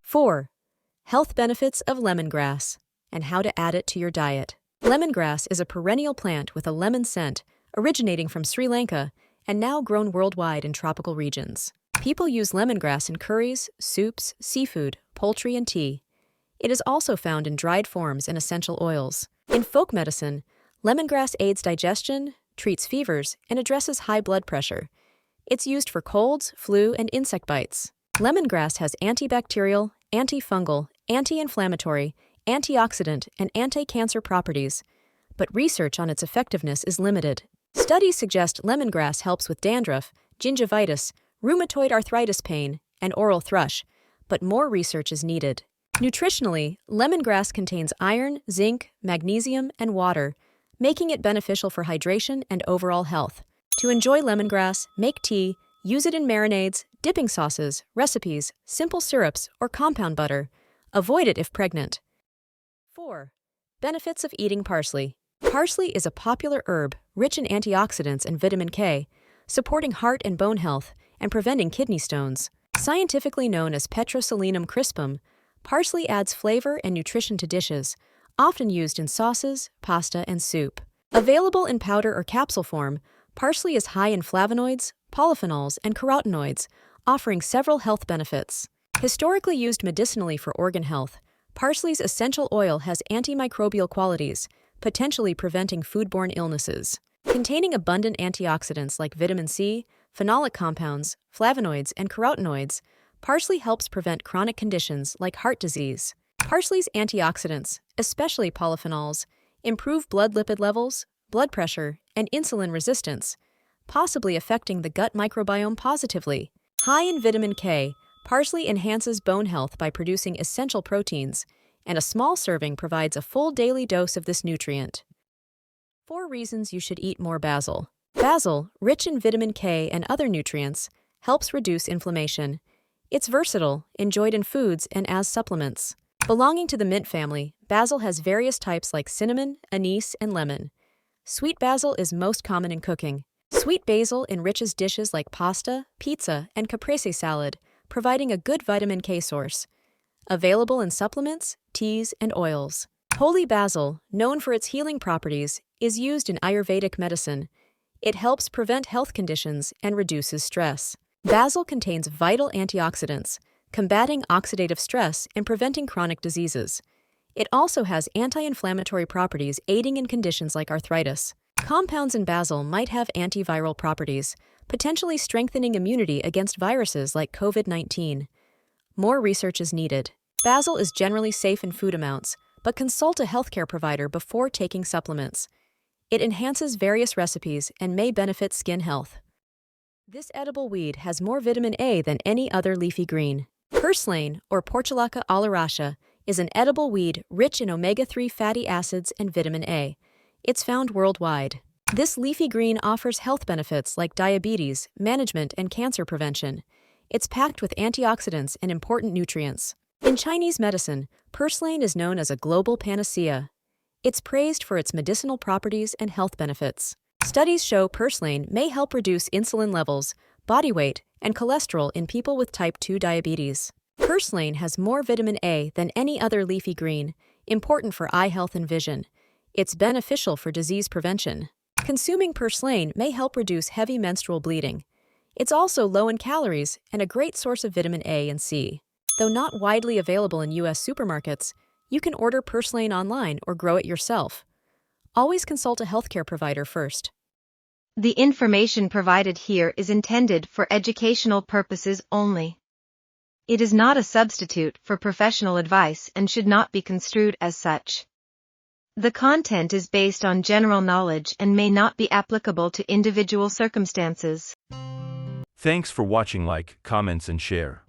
4. Health benefits of lemongrass and how to add it to your diet. Lemongrass is a perennial plant with a lemon scent originating from Sri Lanka and now grown worldwide in tropical regions. People use lemongrass in curries, soups, seafood, poultry, and tea. It is also found in dried forms and essential oils. In folk medicine, lemongrass aids digestion, treats fevers, and addresses high blood pressure. It's used for colds, flu, and insect bites. Lemongrass has antibacterial, antifungal, anti-inflammatory, antioxidant, and anti-cancer properties, but research on its effectiveness is limited. Studies suggest lemongrass helps with dandruff, gingivitis, rheumatoid arthritis pain, and oral thrush, but more research is needed. Nutritionally, lemongrass contains iron, zinc, magnesium, and water, making it beneficial for hydration and overall health. To enjoy lemongrass, make tea, use it in marinades, dipping sauces, recipes, simple syrups, or compound butter. Avoid it if pregnant. 4. Benefits of eating parsley. Parsley is a popular herb rich in antioxidants and vitamin K, supporting heart and bone health and preventing kidney stones. Scientifically known as Petroselinum crispum, parsley adds flavor and nutrition to dishes, often used in sauces, pasta, and soup. Available in powder or capsule form, parsley is high in flavonoids, polyphenols, and carotenoids, offering several health benefits. Historically used medicinally for organ health, parsley's essential oil has antimicrobial qualities, potentially preventing foodborne illnesses. Containing abundant antioxidants like vitamin C, phenolic compounds, flavonoids, and carotenoids, parsley helps prevent chronic conditions like heart disease. Parsley's antioxidants, especially polyphenols, improve blood lipid levels, blood pressure, and insulin resistance, possibly affecting the gut microbiome positively. High in vitamin K, parsley enhances bone health by producing essential proteins, and a small serving provides a full daily dose of this nutrient. 4 reasons you should eat more basil. Basil, rich in vitamin K and other nutrients, helps reduce inflammation. It's versatile, enjoyed in foods and as supplements. Belonging to the mint family, basil has various types like cinnamon, anise, and lemon. Sweet basil is most common in cooking. Sweet basil enriches dishes like pasta, pizza, and caprese salad, providing a good vitamin K source. Available in supplements, teas, and oils. Holy basil, known for its healing properties, is used in Ayurvedic medicine. It helps prevent health conditions and reduces stress. Basil contains vital antioxidants, combating oxidative stress and preventing chronic diseases. It also has anti-inflammatory properties aiding in conditions like arthritis. Compounds in basil might have antiviral properties, potentially strengthening immunity against viruses like COVID-19. More research is needed. Basil is generally safe in food amounts, but consult a healthcare provider before taking supplements. It enhances various recipes and may benefit skin health. This edible weed has more vitamin A than any other leafy green. Purslane, or Portulaca oleracea, is an edible weed rich in omega-3 fatty acids and vitamin A. It's found worldwide. This leafy green offers health benefits like diabetes, management, and cancer prevention. It's packed with antioxidants and important nutrients. In Chinese medicine, purslane is known as a global panacea. It's praised for its medicinal properties and health benefits. Studies show purslane may help reduce insulin levels, body weight, and cholesterol in people with type 2 diabetes. Purslane has more vitamin A than any other leafy green, important for eye health and vision. It's beneficial for disease prevention. Consuming purslane may help reduce heavy menstrual bleeding. It's also low in calories and a great source of vitamin A and C. Though not widely available in U.S. supermarkets, you can order purslane online or grow it yourself. Always consult a healthcare provider first. The information provided here is intended for educational purposes only. It is not a substitute for professional advice and should not be construed as such. The content is based on general knowledge and may not be applicable to individual circumstances. Thanks for watching. Like, comments, and share.